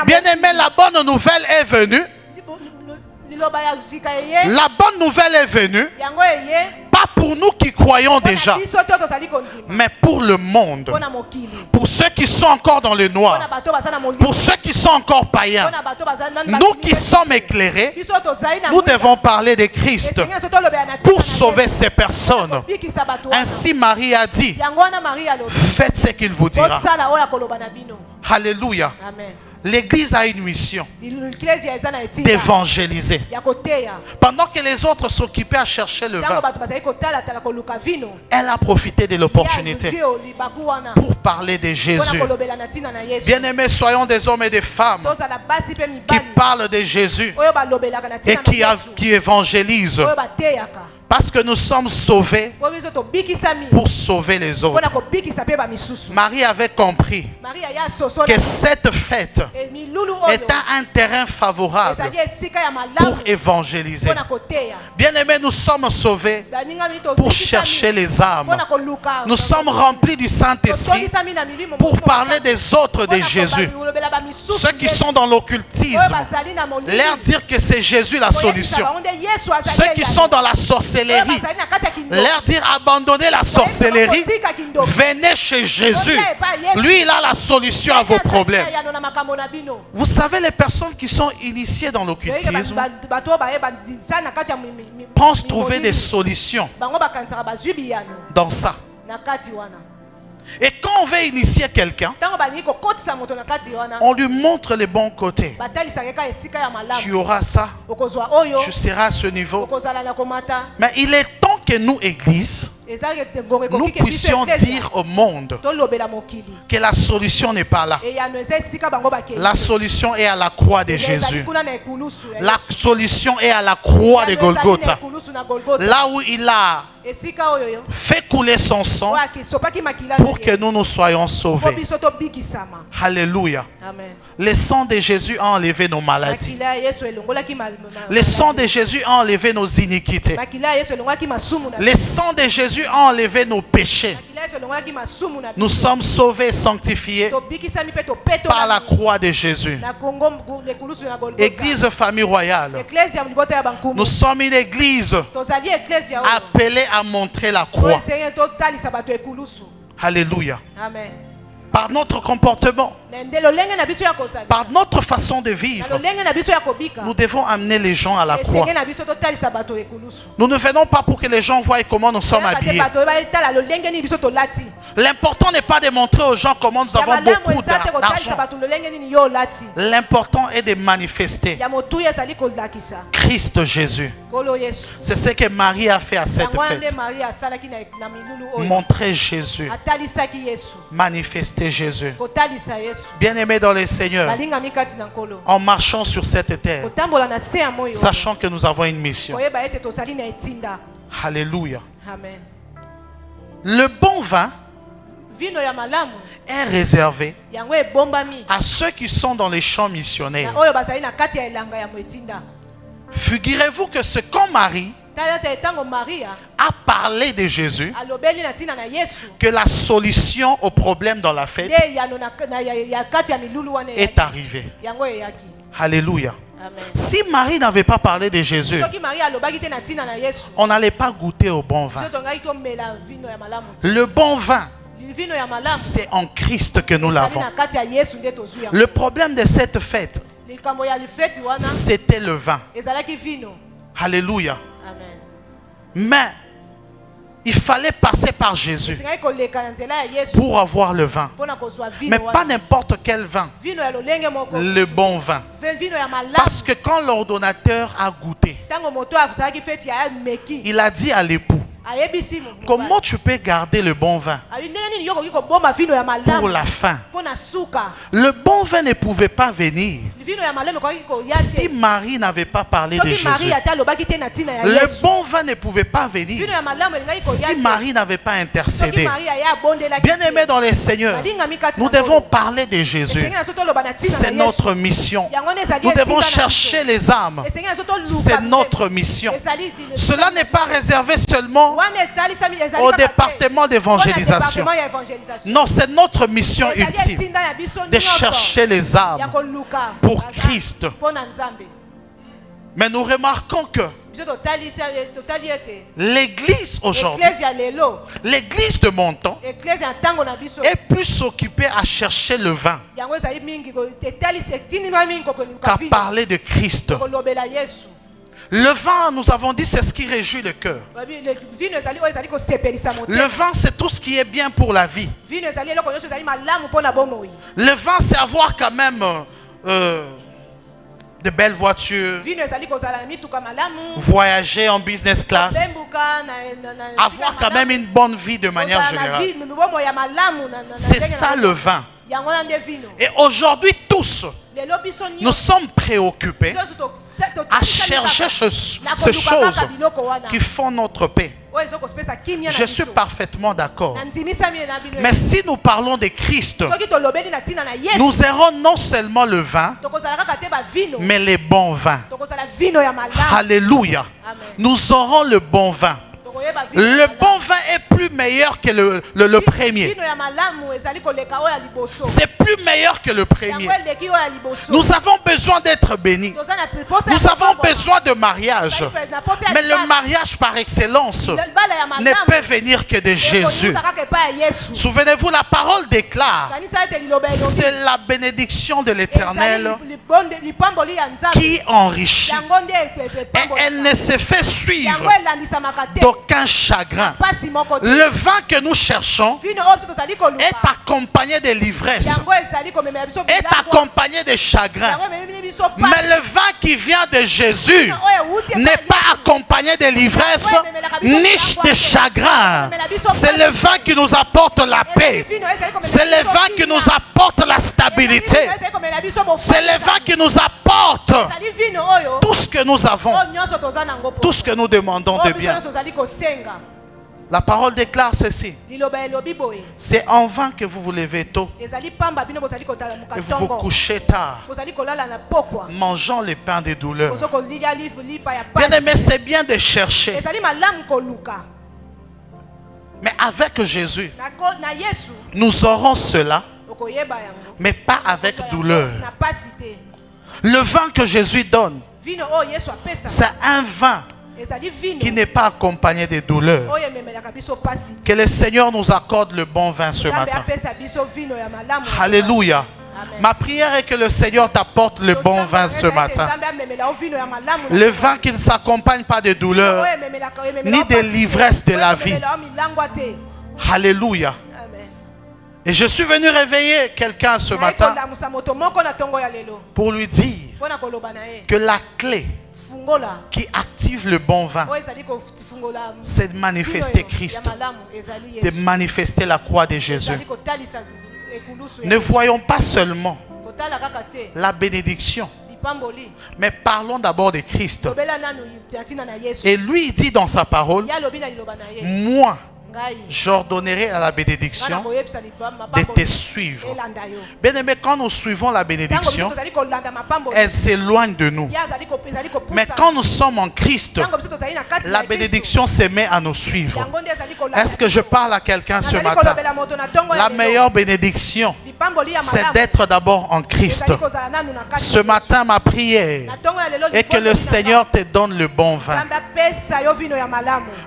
Bien aimé, la bonne nouvelle est venue. La bonne nouvelle est venue, pas pour nous qui croyons déjà, mais pour le monde, pour ceux qui sont encore dans le noir, pour ceux qui sont encore païens. Nous qui sommes éclairés, nous devons parler de Christ pour sauver ces personnes. Ainsi Marie a dit, faites ce qu'il vous dira. Alléluia. L'Église a une mission d'évangéliser. Pendant que les autres s'occupaient à chercher le vin, elle a profité de l'opportunité pour parler de Jésus. Bien-aimés, soyons des hommes et des femmes qui parlent de Jésus et qui évangélisent. Parce que nous sommes sauvés pour sauver les autres. Marie avait compris que cette fête est un terrain favorable pour évangéliser. Bien-aimés, nous sommes sauvés pour chercher les âmes. Nous sommes remplis du Saint-Esprit pour parler des autres de Jésus. Ceux qui sont dans l'occultisme, leur dire que c'est Jésus la solution. Ceux qui sont dans la sorcellerie, leur dire abandonnez la sorcellerie, venez chez Jésus. Lui, il a la solution à vos problèmes. Vous savez, les personnes qui sont initiées dans l'occultisme pensent trouver des solutions dans ça. Et quand on veut initier quelqu'un, on lui montre les bons côtés. Tu auras ça, tu seras à ce niveau. Mais il est temps que nous, Église, nous puissions dire au monde que la solution n'est pas là. La solution est à la croix de Jésus. La solution est à la croix de Golgotha. Là où il a fait couler son sang pour que nous soyons sauvés. Alléluia. Le sang de Jésus a enlevé nos maladies. Le sang de Jésus a enlevé nos iniquités. Le sang de Jésus a enlevé nos péchés. Nous sommes sauvés et sanctifiés par la croix de Jésus. Église famille royale. Nous sommes une église appelée à montrer la croix. Alléluia. Amen. Par notre comportement, par notre façon de vivre, nous devons amener les gens à la croix. Nous ne venons pas pour que les gens voient comment nous sommes habillés. L'important n'est pas de montrer aux gens comment nous avons beaucoup d'argent. L'important est de manifester Christ Jésus. C'est ce que Marie a fait à cette fête. Montrer Jésus. Manifester regarder Jésus. Bien-aimés dans les Seigneurs, en marchant sur cette terre, sachant que nous avons une mission. Alléluia. Amen. Le bon vin est réservé à ceux qui sont dans les champs missionnaires. Figurez-vous que ce quand Marie a parlé de Jésus, que la solution au problème dans la fête est arrivée. Alléluia. Amen. Si Marie n'avait pas parlé de Jésus, on n'allait pas goûter au bon vin. Le bon vin, c'est en Christ que nous l'avons. Le problème de cette fête, c'était le vin. Alléluia. Amen. Mais il fallait passer par Jésus pour avoir le vin. Mais pas n'importe quel vin. Le bon vin. Parce que quand l'ordonnateur a goûté, il a dit à l'époux, comment tu peux garder le bon vin pour la fin? Le bon vin ne pouvait pas venir si Marie n'avait pas parlé de Jésus. Le bon vin ne pouvait pas venir si Marie n'avait pas intercédé. Bien-aimés dans les Seigneurs, nous devons parler de Jésus. C'est notre mission. Nous devons chercher les âmes. C'est notre mission. Cela n'est pas réservé seulement au département d'évangélisation. Non, c'est notre mission ultime de chercher les âmes pour Christ. Mais nous remarquons que l'église aujourd'hui, l'église de mon temps, est plus occupée à chercher le vin qu'à parler de Christ. Le vin, nous avons dit, c'est ce qui réjouit le cœur. Le vin, c'est tout ce qui est bien pour la vie. Le vin, c'est avoir quand même de belles voitures, voyager en business class, avoir quand même une bonne vie de manière générale. C'est ça le vin. Et aujourd'hui, tous, nous sommes préoccupés à chercher ces choses qui font notre paix. Je suis parfaitement d'accord. Mais si nous parlons de Christ, nous aurons non seulement le vin, mais les bons vins. Alléluia. Nous aurons le bon vin. Le bon vin est plus meilleur que le premier. C'est plus meilleur que le premier. Nous avons besoin d'être bénis. Nous avons besoin de mariage. Mais le mariage par excellence ne peut venir que de Jésus. Souvenez-vous, la parole déclare, c'est la bénédiction de l'Éternel qui enrichit. Et elle ne se fait suivre d'aucun chagrin. Le vin que nous cherchons est accompagné de l'ivresse, est accompagné de chagrin. Mais le vin qui vient de Jésus n'est pas accompagné de l'ivresse ni de chagrin. C'est le vin qui nous apporte la paix. C'est le vin qui nous apporte la stabilité. C'est le vin qui nous apporte tout ce que nous avons, tout ce que nous demandons de bien. La parole déclare ceci. C'est en vain que vous vous levez tôt et vous vous couchez tard, mangeant les pains des douleurs. Bien-aimé, c'est bien de chercher. Mais avec Jésus, nous aurons cela, mais pas avec douleur. Le vin que Jésus donne, c'est un vin qui n'est pas accompagné de douleurs. Que le Seigneur nous accorde le bon vin ce matin. Alléluia. Ma prière est que le Seigneur t'apporte le bon vin ce matin. Le vin qui ne s'accompagne pas de douleurs ni de l'ivresse de la vie. Alléluia. Et je suis venu réveiller quelqu'un ce matin pour lui dire que la clé qui active le bon vin, c'est de manifester Christ, de manifester la croix de Jésus. Ne voyons pas seulement la bénédiction, mais parlons d'abord de Christ. Et lui, il dit dans sa parole, moi, j'ordonnerai à la bénédiction de te suivre. Bien aimé, quand nous suivons la bénédiction, elle s'éloigne de nous. Mais quand nous sommes en Christ, la bénédiction se met à nous suivre. Est-ce que je parle à quelqu'un ce matin? La meilleure bénédiction, c'est d'être d'abord en Christ. Ce matin, ma prière est que le Seigneur te donne le bon vin.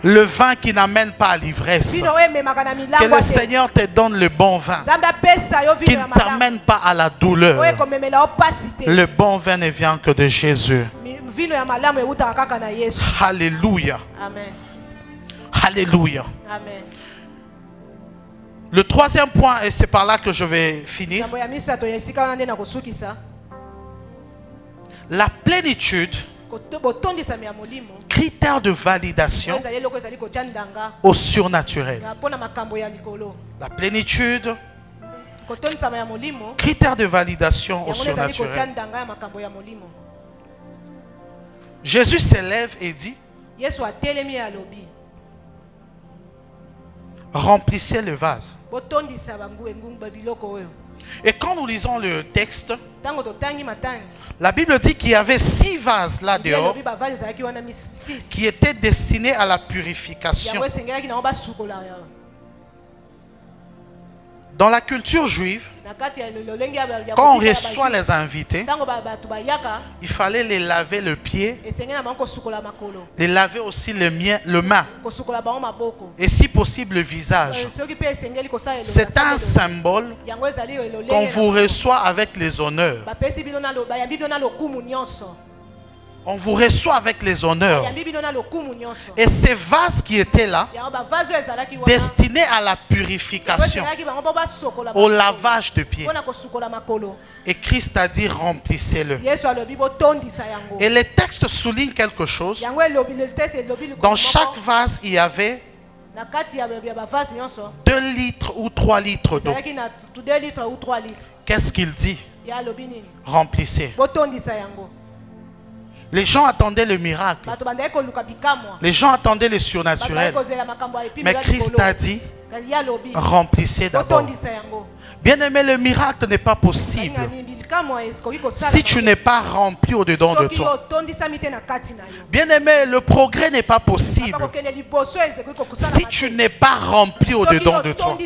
Le vin qui n'amène pas à l'ivresse. Que le Seigneur te donne le bon vin qui ne t'amène pas à la douleur. Le bon vin ne vient que de Jésus. Alléluia. Amen. Alléluia. Amen. Le troisième point, et c'est par là que je vais finir, la plénitude, critère de validation au surnaturel. La plénitude, critère de validation au surnaturel. Jésus s'élève et dit, remplissez le vase. Et quand nous lisons le texte, la Bible dit qu'il y avait 6 vases là dehors qui étaient destinés à la purification. Dans la culture juive, quand on reçoit les invités, il fallait les laver le pied, les laver aussi le main, et si possible le visage. C'est un symbole qu'on vous reçoit avec les honneurs. On vous reçoit avec les honneurs. Et ces vases qui étaient là, destinés à la purification, au lavage de pieds. Et Christ a dit remplissez-le. Et les textes soulignent quelque chose. Dans chaque vase, il y avait 2 litres ou 3 litres d'eau. Qu'est-ce qu'il dit? Remplissez. Les gens attendaient le miracle. Les gens attendaient le surnaturel. Mais Christ a dit, remplissez d'abord. Bien aimé, le miracle n'est pas possible si tu n'es pas rempli au-dedans de toi. Bien aimé, le progrès n'est pas possible si tu n'es pas rempli au-dedans de toi.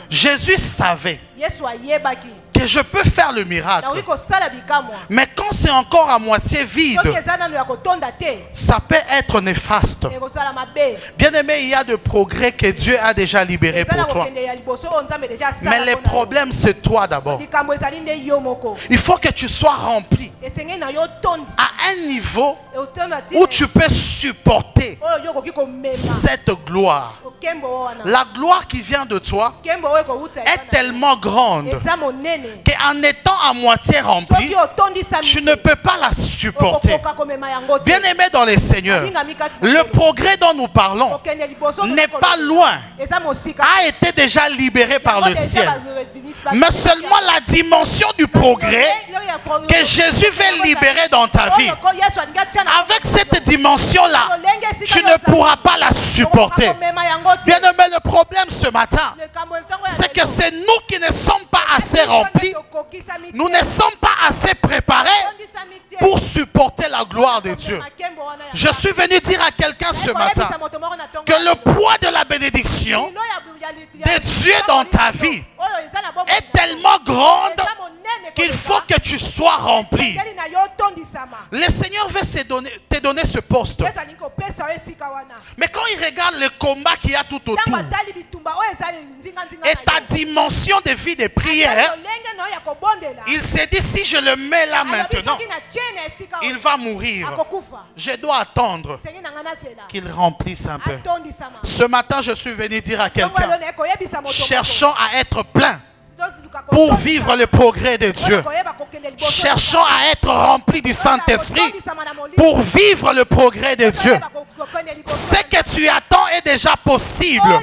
Jésus savait que je peux faire le miracle, mais quand c'est encore à moitié vide, ça peut être néfaste. Bien aimé, il y a de progrès que Dieu a déjà libéré pour toi. Mais le problème, c'est toi d'abord. Il faut que tu sois rempli à un niveau où tu peux supporter cette gloire. La gloire qui vient de toi est tellement grande qu'en étant à moitié rempli, tu ne peux pas la supporter. Bien aimé dans les seigneurs, le progrès dont nous parlons n'est pas loin, a été déjà libéré par le ciel. Mais seulement la dimension du progrès que Jésus veut libérer dans ta vie, avec cette dimension-là, tu ne pourras pas la supporter. Bien aimé, le problème ce matin, c'est que c'est nous qui ne sommes pas assez remplis, nous ne sommes pas assez préparés pour supporter la gloire de Dieu. Je suis venu dire à quelqu'un ce matin que le poids de la bénédiction de Dieu dans ta vie est tellement grande qu'il faut que tu sois rempli. Le Seigneur veut te donner ce poste. Mais quand il regarde le combat qu'il y a tout autour et ta dimension de vie de prière, il s'est dit, si je le mets là maintenant, il va mourir. Je dois attendre qu'il remplisse un peu. Ce matin, je suis venu dire à quelqu'un, cherchons à être plein pour vivre le progrès de Dieu. Cherchons à être remplis du Saint-Esprit pour vivre le progrès de Dieu. Ce que tu attends est déjà possible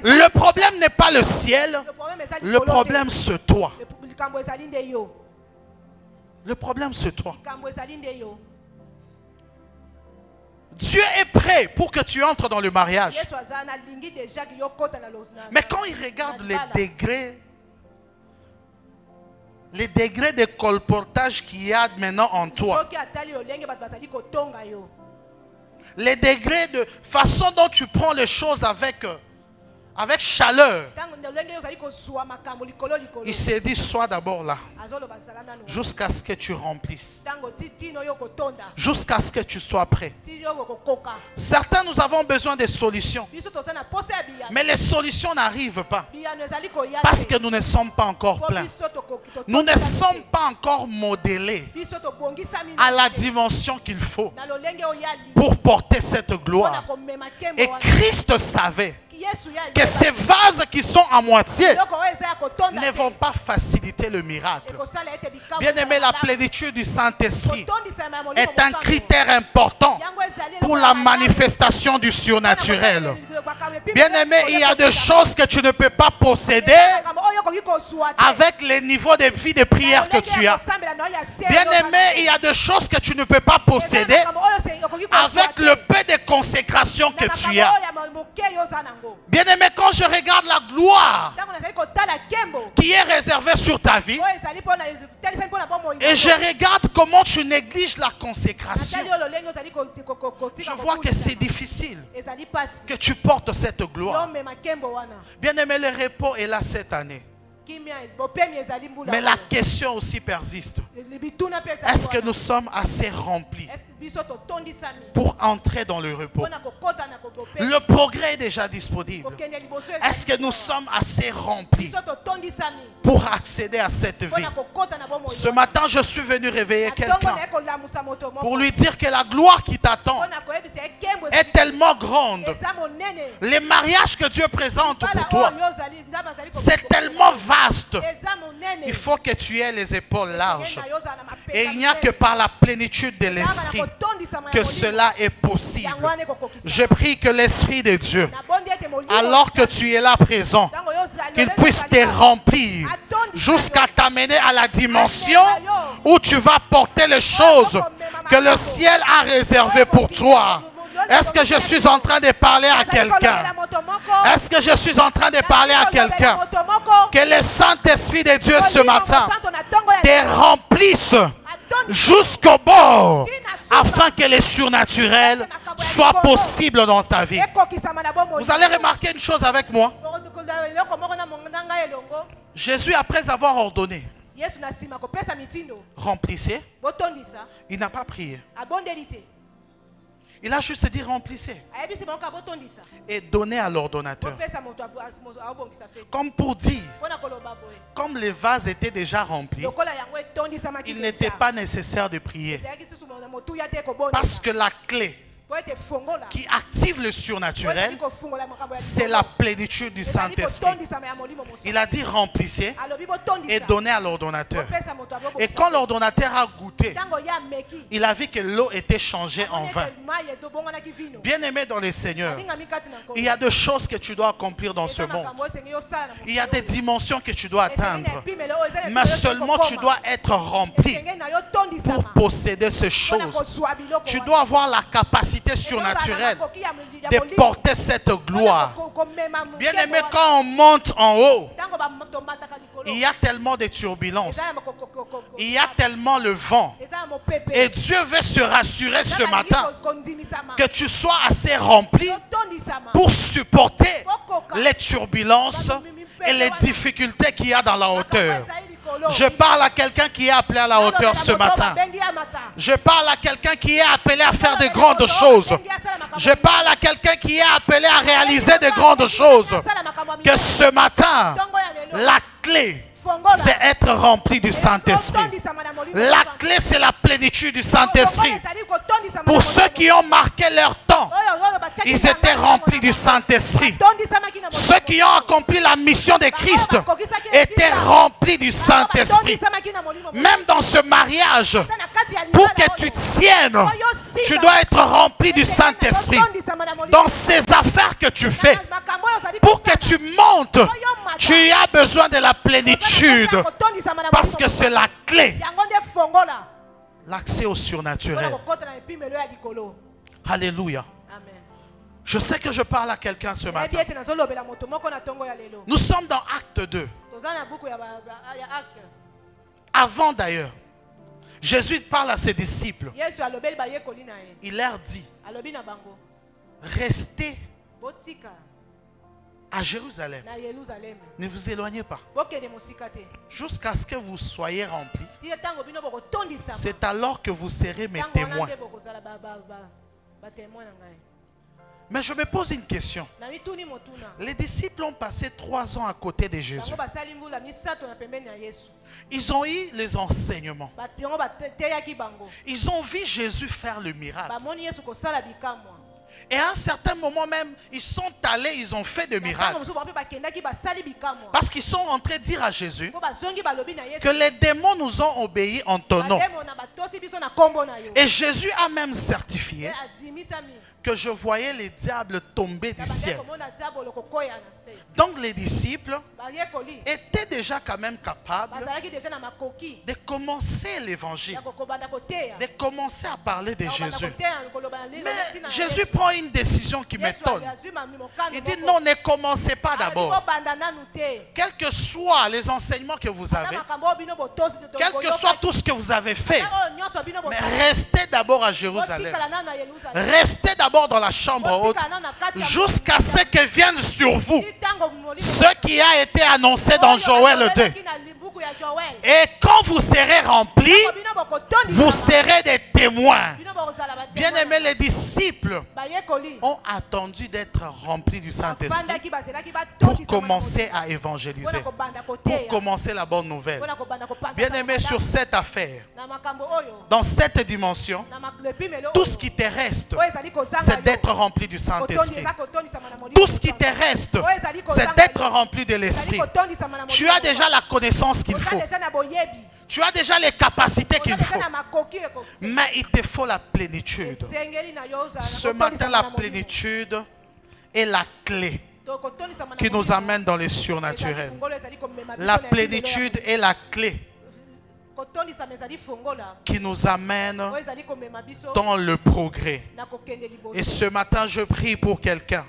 Le problème n'est pas le ciel. Le problème c'est toi. Le problème c'est toi. Dieu est prêt pour que tu entres dans le mariage. Mais quand il regarde les degrés de colportage qu'il y a maintenant en toi, les degrés de façon dont tu prends les choses avec chaleur, il s'est dit sois d'abord là jusqu'à ce que tu remplisses, jusqu'à ce que tu sois prêt. Certains, nous avons besoin de solutions, mais les solutions n'arrivent pas parce que nous ne sommes pas encore pleins. Nous ne sommes pas encore modélés à la dimension qu'il faut pour porter cette gloire. Et Christ savait que ces vases qui sont à moitié ne vont pas faciliter le miracle. Bien aimé, la plénitude du Saint-Esprit est un critère important pour la manifestation du surnaturel. Bien aimé, il y a des choses que tu ne peux pas posséder avec les niveaux de vie de prière que tu as. Bien aimé, il y a des choses que tu ne peux pas posséder avec le peu de consécration que tu as. Bien aimé, quand je regarde la gloire qui est réservée sur ta vie et je regarde comment tu négliges la consécration, je vois que c'est difficile que tu portes cette gloire. Bien aimé, le repos est là cette année. Mais la question aussi persiste. Est-ce que nous sommes assez remplis pour entrer dans le repos? Le progrès est déjà disponible. Est-ce que nous sommes assez remplis pour accéder à cette vie? Ce matin, je suis venu réveiller quelqu'un pour lui dire que la gloire qui t'attend est tellement grande. Les mariages que Dieu présente pour toi, c'est tellement vaste. Il faut que tu aies les épaules larges. Et il n'y a que par la plénitude de l'Esprit que cela est possible. Je prie que l'Esprit de Dieu, alors que tu es là présent, qu'il puisse te remplir jusqu'à t'amener à la dimension où tu vas porter les choses que le ciel a réservées pour toi. Est-ce que je suis en train de parler à quelqu'un? Est-ce que je suis en train de parler à quelqu'un? Que le Saint-Esprit de Dieu ce matin te remplisse jusqu'au bord afin que le surnaturel soit possible dans ta vie. Vous allez remarquer une chose avec moi. Jésus, après avoir ordonné, remplissez, il n'a pas prié. Il a juste dit remplissez et donnez à l'ordonnateur. Comme pour dire, comme les vases étaient déjà remplis, il n'était pas nécessaire de prier. Parce que la clé qui active le surnaturel, c'est la plénitude du Saint-Esprit. Il a dit remplissez et donnez à l'ordonnateur. Et quand l'ordonnateur a goûté, il a vu que l'eau était changée en vin. Bien aimé dans le Seigneur, il y a des choses que tu dois accomplir dans ce monde. Il y a des dimensions que tu dois atteindre. Mais seulement tu dois être rempli pour posséder ces choses. Tu dois avoir la capacité surnaturelle de porter cette gloire. Bien aimé, quand on monte en haut, il y a tellement de turbulences, il y a tellement le vent, et Dieu veut se rassurer ce matin que tu sois assez rempli pour supporter les turbulences et les difficultés qu'il y a dans la hauteur. Je parle à quelqu'un qui est appelé à la hauteur ce matin. Je parle à quelqu'un qui est appelé à faire de grandes choses. Je parle à quelqu'un qui est appelé à réaliser de grandes choses. Que ce matin, la clé, c'est être rempli du Saint-Esprit. La clé, c'est la plénitude du Saint-Esprit. Pour ceux qui ont marqué leur temps, ils étaient remplis du Saint-Esprit. Ceux qui ont accompli la mission de Christ étaient remplis du Saint-Esprit. Même dans ce mariage, pour que tu tiennes, tu dois être rempli du Saint-Esprit. Dans ces affaires que tu fais, pour que tu montes, tu as besoin de la plénitude. Parce que c'est la clé. L'accès au surnaturel. Alléluia. Je sais que je parle à quelqu'un ce matin. Nous sommes dans Acte 2. Avant d'ailleurs, Jésus parle à ses disciples. Il leur dit, restez à Jérusalem. Ne vous éloignez pas. Jusqu'à ce que vous soyez remplis. C'est alors que vous serez mes témoins. Mais je me pose une question. Les disciples ont passé 3 ans à côté de Jésus. Ils ont eu les enseignements. Ils ont vu Jésus faire le miracle. Et à un certain moment même, ils sont allés, ils ont fait des miracles. Parce qu'ils sont entrés dire à Jésus que les démons nous ont obéi en ton nom. Et Jésus a même certifié que je voyais les diables tomber du ciel. Donc les disciples étaient déjà quand même capables de commencer l'évangile, de commencer à parler de Jésus. Mais Jésus prend une décision qui m'étonne. Il dit non, ne commencez pas d'abord. Quels que soient les enseignements que vous avez, quel que soit tout ce que vous avez fait, mais restez d'abord à Jérusalem. Restez d'abord dans la chambre haute jusqu'à ce que vienne sur vous ce qui a été annoncé dans Joël 2. Et quand vous serez remplis, vous serez des témoins. Bien-aimés, les disciples ont attendu d'être remplis du Saint-Esprit pour commencer à évangéliser, pour commencer la bonne nouvelle. Bien-aimés, sur cette affaire, dans cette dimension, tout ce qui te reste, c'est d'être rempli du Saint-Esprit. Tout ce qui te reste, c'est d'être rempli de l'Esprit. Tu as déjà la connaissance qu'il faut. Tu as déjà les capacités qu'il faut. Mais il te faut la plénitude. Ce matin, la plénitude est la clé qui nous amène dans les surnaturels. La plénitude est la clé qui nous amène dans le progrès. Et ce matin, je prie pour quelqu'un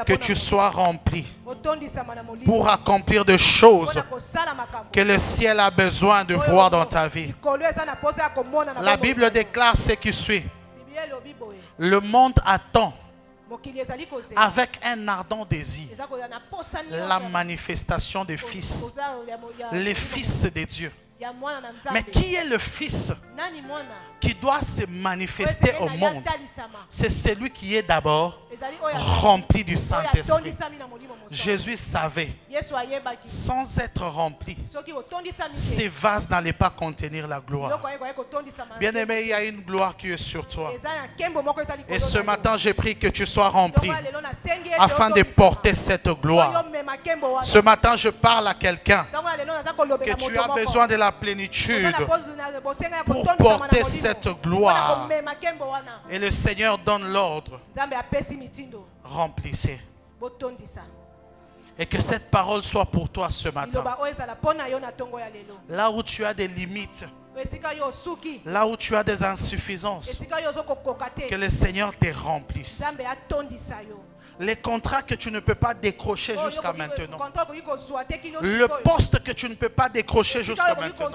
que tu sois rempli pour accomplir des choses que le ciel a besoin de voir dans ta vie. La Bible déclare ce qui suit. Le monde attend avec un ardent désir la manifestation des fils, les fils de Dieu. Mais qui est le fils qui doit se manifester au monde? C'est celui qui est d'abord rempli du Saint-Esprit. Jésus savait, sans être rempli, ces vases n'allaient pas contenir la gloire. Bien-aimé, il y a une gloire qui est sur toi. Et ce matin, j'ai pris que tu sois rempli afin de porter cette gloire. Ce matin, je parle à quelqu'un que tu as besoin de la plénitude pour porter cette gloire. Et le Seigneur donne l'ordre. Remplissez. Et que cette parole soit pour toi ce matin. Là où tu as des limites, là où tu as des insuffisances, que le Seigneur te remplisse. Les contrats que tu ne peux pas décrocher jusqu'à maintenant, le poste que tu ne peux pas décrocher jusqu'à maintenant,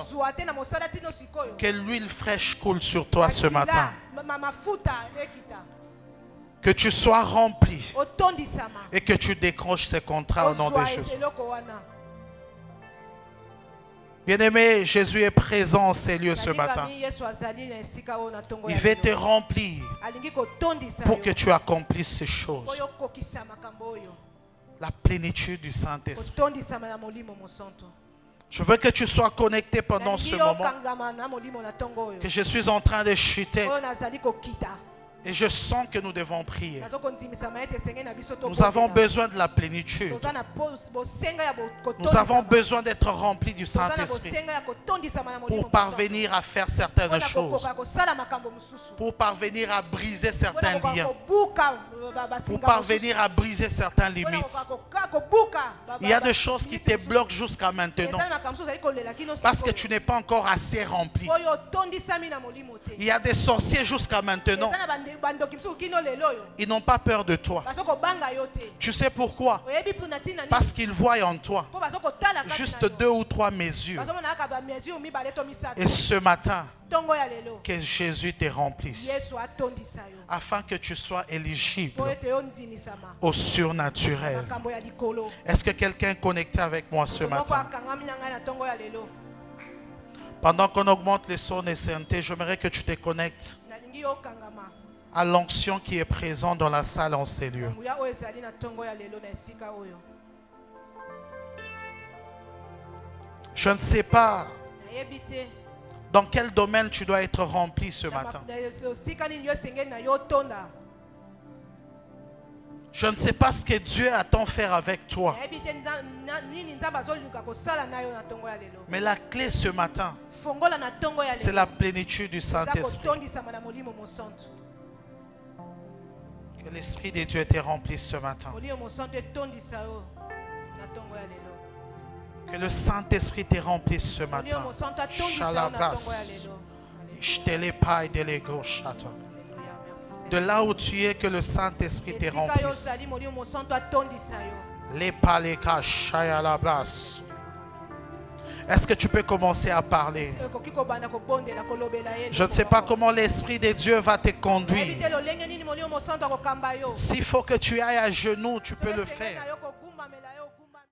que l'huile fraîche coule sur toi ce matin. Que tu sois rempli et que tu décroches ces contrats au nom de Jésus. Bien-aimé, Jésus est présent en ces lieux ce matin. Il veut te remplir pour que tu accomplisses ces choses. La plénitude du Saint-Esprit. Je veux que tu sois connecté pendant ce moment que je suis en train de chuter. Et je sens que nous devons prier. Nous avons besoin de la plénitude. Nous avons besoin d'être remplis du Saint-Esprit pour parvenir à faire certaines choses, pour parvenir à briser certains liens, pour parvenir à briser certaines limites. Il y a des choses qui te bloquent jusqu'à maintenant parce que tu n'es pas encore assez rempli. Il y a des sorciers jusqu'à maintenant. Ils n'ont pas peur de toi. Tu sais pourquoi? Parce qu'ils voient en toi juste 2 ou 3 mesures. Et ce matin, que Jésus te remplisse afin que tu sois éligible au surnaturel. Est-ce que quelqu'un est connecté avec moi ce matin? Pendant qu'on augmente les sons et synthés, j'aimerais que tu te connectes à l'onction qui est présente dans la salle en ces lieux. Je ne sais pas dans quel domaine tu dois être rempli ce matin. Je ne sais pas ce que Dieu attend faire avec toi. Mais la clé ce matin, c'est la plénitude du Saint-Esprit. Que l'Esprit de Dieu te remplisse ce matin. Que le Saint-Esprit te remplisse ce matin. De là où tu es, que le Saint-Esprit te remplisse. Est-ce que tu peux commencer à parler? Je ne sais pas comment l'Esprit de Dieu va te conduire. S'il faut que tu ailles à genoux, tu peux le faire.